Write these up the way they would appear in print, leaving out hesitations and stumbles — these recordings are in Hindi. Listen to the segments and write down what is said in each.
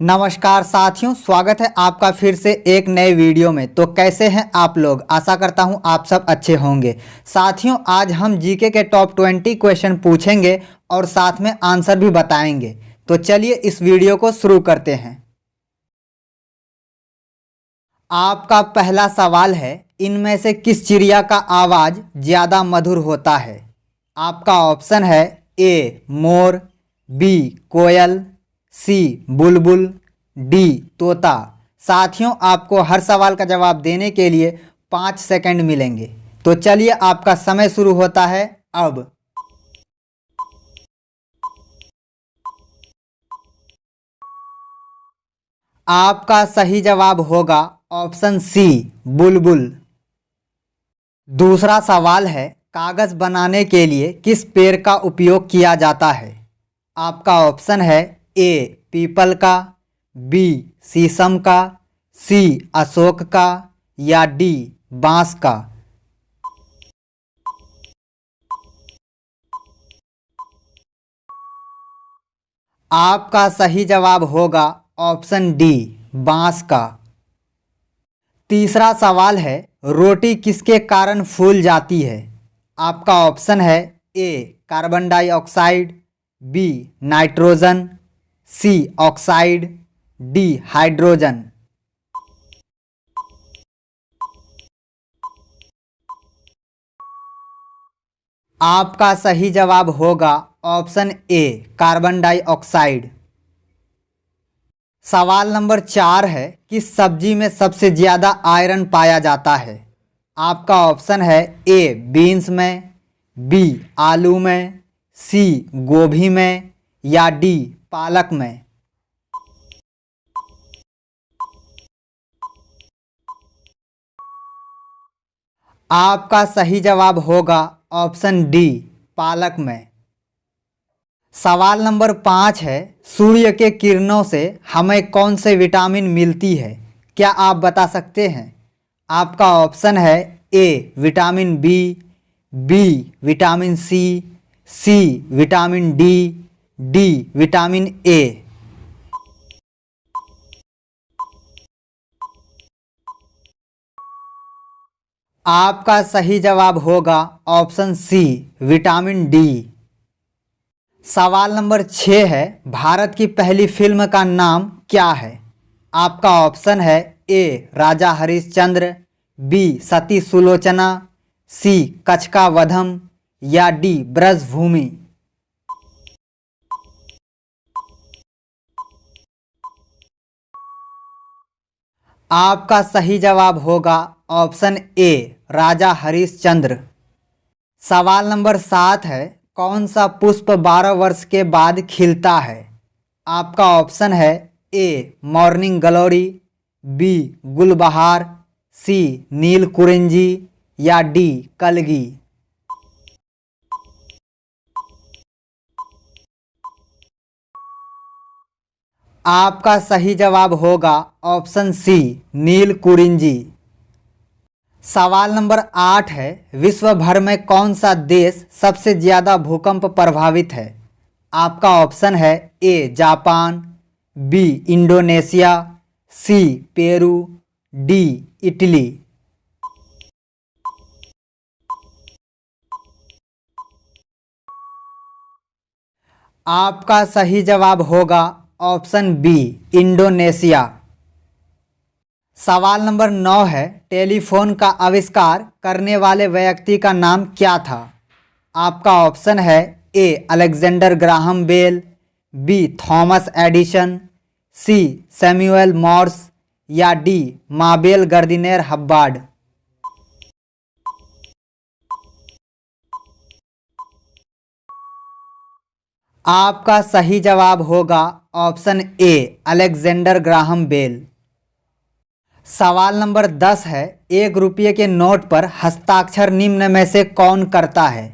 नमस्कार साथियों, स्वागत है आपका फिर से एक नए वीडियो में। तो कैसे हैं आप लोग? आशा करता हूं आप सब अच्छे होंगे। साथियों, आज हम जीके के टॉप 20 क्वेश्चन पूछेंगे और साथ में आंसर भी बताएंगे। तो चलिए इस वीडियो को शुरू करते हैं। आपका पहला सवाल है, इनमें से किस चिड़िया का आवाज़ ज़्यादा मधुर होता है? आपका ऑप्शन है ए मोर, बी कोयल, सी बुलबुल, डी तोता। साथियों, आपको हर सवाल का जवाब देने के लिए 5 सेकंड मिलेंगे। तो चलिए आपका समय शुरू होता है अब। आपका सही जवाब होगा ऑप्शन सी बुलबुल। दूसरा सवाल है, कागज़ बनाने के लिए किस पेड़ का उपयोग किया जाता है? आपका ऑप्शन है ए पीपल का, बी शीशम का, सी अशोक का या डी बांस का। आपका सही जवाब होगा ऑप्शन डी बांस का। तीसरा सवाल है, रोटी किसके कारण फूल जाती है? आपका ऑप्शन है ए कार्बन डाइऑक्साइड, बी नाइट्रोजन, सी ऑक्साइड, डी हाइड्रोजन। आपका सही जवाब होगा ऑप्शन ए कार्बन डाइऑक्साइड। सवाल नंबर 4 है, किस सब्जी में सबसे ज़्यादा आयरन पाया जाता है? आपका ऑप्शन है ए बीन्स में, बी आलू में, सी गोभी में या डी पालक में। आपका सही जवाब होगा ऑप्शन डी पालक में। सवाल नंबर 5 है, सूर्य के किरणों से हमें कौन से विटामिन मिलती है? क्या आप बता सकते हैं? आपका ऑप्शन है A vitamin B, B vitamin C vitamin D, D vitamin A. आपका सही जवाब होगा ऑप्शन सी विटामिन डी। सवाल नंबर 6 है, भारत की पहली फिल्म का नाम क्या है? आपका ऑप्शन है ए राजा हरिश्चंद्र, बी सती सुलोचना, सी कच्छ का वधम या डी ब्रजभूमि। आपका सही जवाब होगा ऑप्शन ए राजा हरिश्चंद्र। सवाल नंबर 7 है, कौन सा पुष्प 12 वर्ष के बाद खिलता है? आपका ऑप्शन है ए मॉर्निंग ग्लोरी, बी गुलबहार, सी नील कुरिंजी या डी कलगी। आपका सही जवाब होगा ऑप्शन सी नील कुरिंजी। सवाल नंबर 8 है, विश्व भर में कौन सा देश सबसे ज़्यादा भूकंप प्रभावित है? आपका ऑप्शन है A Japan, B Indonesia, C Peru, D Italy. आपका सही जवाब होगा ऑप्शन बी इंडोनेशिया। सवाल नंबर 9 है, टेलीफोन का आविष्कार करने वाले व्यक्ति का नाम क्या था? आपका ऑप्शन है A Alexander Graham Bell, B Thomas Edison, C Samuel Morse या डी माबेल गर्दिनेर हब्बार्ड। आपका सही जवाब होगा option A Alexander Graham Bell. सवाल नंबर 10 है, 1 रुपये के नोट पर हस्ताक्षर निम्न में से कौन करता है?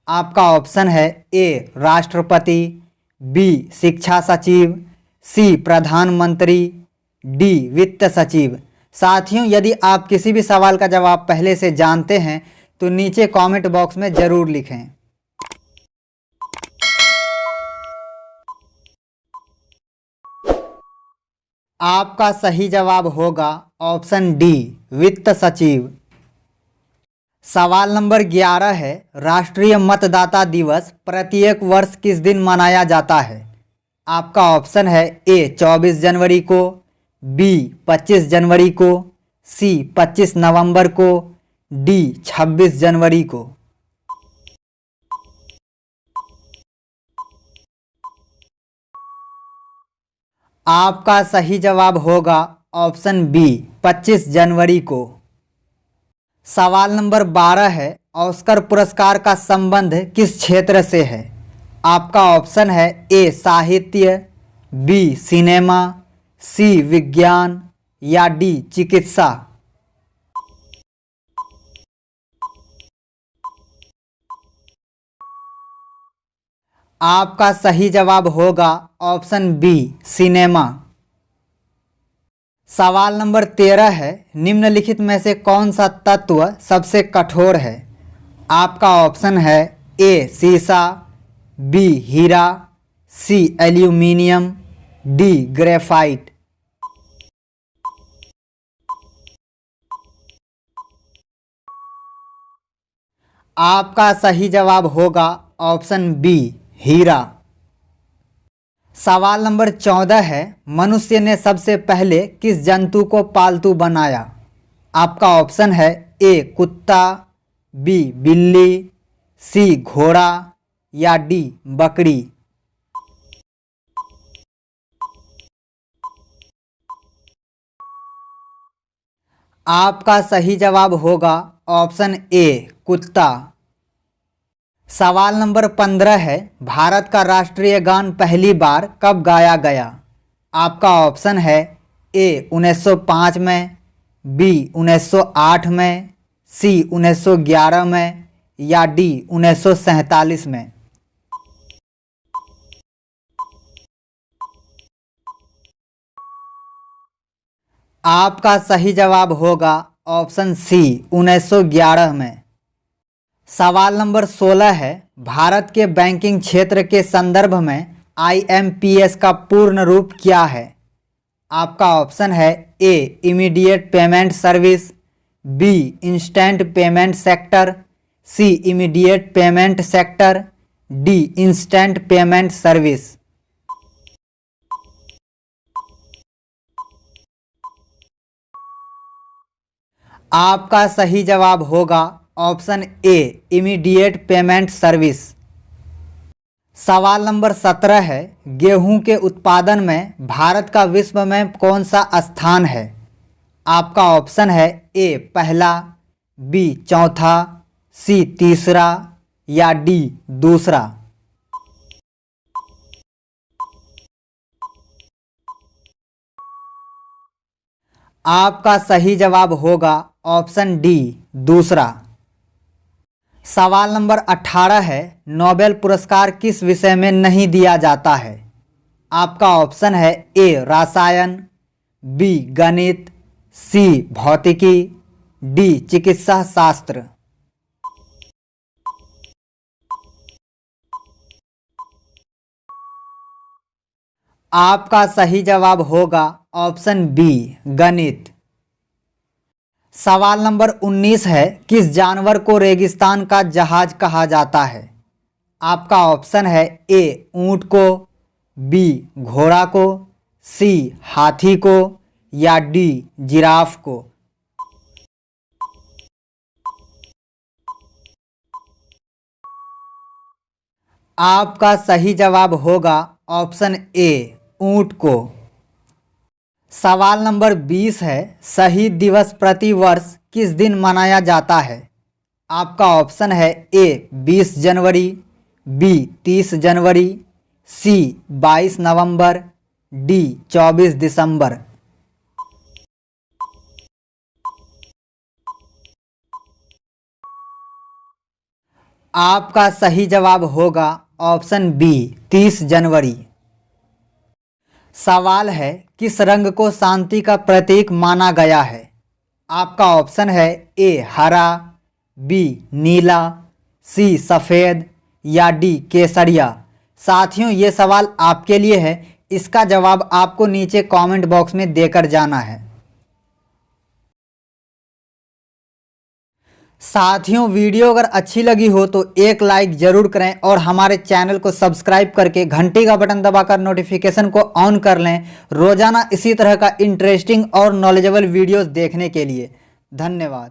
आपका ऑप्शन है ए राष्ट्रपति, बी शिक्षा सचिव, सी प्रधानमंत्री, डी वित्त सचिव। साथियों, यदि आप किसी भी सवाल का जवाब पहले से जानते हैं तो नीचे कमेंट बॉक्स में ज़रूर लिखें। आपका सही जवाब होगा ऑप्शन डी, वित्त सचिव। सवाल नंबर 11 है, राष्ट्रीय मतदाता दिवस प्रत्येक वर्ष किस दिन मनाया जाता है? आपका ऑप्शन है ए 24 जनवरी को, बी 25 जनवरी को, सी 25 नवंबर को, डी 26 जनवरी को। आपका सही जवाब होगा ऑप्शन बी, 25 जनवरी को। सवाल नंबर 12 है, ऑस्कर पुरस्कार का संबंध किस क्षेत्र से है? आपका ऑप्शन है ए साहित्य, बी सिनेमा, सी विज्ञान या डी चिकित्सा। आपका सही जवाब होगा ऑप्शन बी, सिनेमा। सवाल नंबर 13 है, निम्नलिखित में से कौन सा तत्व सबसे कठोर है? आपका ऑप्शन है ए सीसा, बी हीरा, सी एल्यूमिनियम, डी ग्रेफाइट। आपका सही जवाब होगा ऑप्शन बी, हीरा। सवाल नंबर 14 है, मनुष्य ने सबसे पहले किस जंतु को पालतू बनाया? आपका ऑप्शन है ए कुत्ता, बी बिल्ली, सी घोड़ा या डी बकरी। आपका सही जवाब होगा ऑप्शन ए, कुत्ता। सवाल नंबर 15 है, भारत का राष्ट्रीय गान पहली बार कब गाया गया? आपका ऑप्शन है ए 1905 में, बी 1908 में, सी 1911 में या डी 1947 में। आपका सही जवाब होगा ऑप्शन सी, 1911 में। सवाल नंबर 16 है, भारत के बैंकिंग क्षेत्र के संदर्भ में IMPS का पूर्ण रूप क्या है? आपका ऑप्शन है A immediate payment service, B instant payment sector, C immediate payment sector, D instant payment service. आपका सही जवाब होगा option A, immediate payment service. सवाल नंबर 17 है, गेहूं के उत्पादन में भारत का विश्व में कौन सा स्थान है? आपका ऑप्शन है ए पहला, बी चौथा, सी तीसरा या डी दूसरा। आपका सही जवाब होगा ऑप्शन डी, दूसरा। सवाल नंबर 18 है, नोबेल पुरस्कार किस विषय में नहीं दिया जाता है? आपका ऑप्शन है ए रसायन, बी गणित, सी भौतिकी, डी चिकित्सा शास्त्र। आपका सही जवाब होगा ऑप्शन बी, गणित। सवाल नंबर 19 है, किस जानवर को रेगिस्तान का जहाज कहा जाता है? आपका ऑप्शन है ए ऊंट को, बी घोड़ा को, सी हाथी को या डी जिराफ को। आपका सही जवाब होगा ऑप्शन ए, ऊंट को। सवाल नंबर 20 है, शहीद दिवस प्रति वर्ष किस दिन मनाया जाता है? आपका ऑप्शन है ए 20 जनवरी, बी 30 जनवरी, सी 22 नवंबर, डी 24 दिसंबर। आपका सही जवाब होगा ऑप्शन बी, 30 जनवरी। सवाल है, किस रंग को शांति का प्रतीक माना गया है? आपका ऑप्शन है ए हरा, बी नीला, सी सफ़ेद या डी केसरिया। साथियों, ये सवाल आपके लिए है इसका जवाब आपको नीचे कमेंट बॉक्स में देकर जाना है। साथियों, वीडियो अगर अच्छी लगी हो तो एक लाइक जरूर करें और हमारे चैनल को सब्सक्राइब करके घंटी का बटन दबाकर नोटिफिकेशन को ऑन कर लें रोजाना इसी तरह का इंटरेस्टिंग और नॉलेजेबल वीडियोस देखने के लिए। धन्यवाद।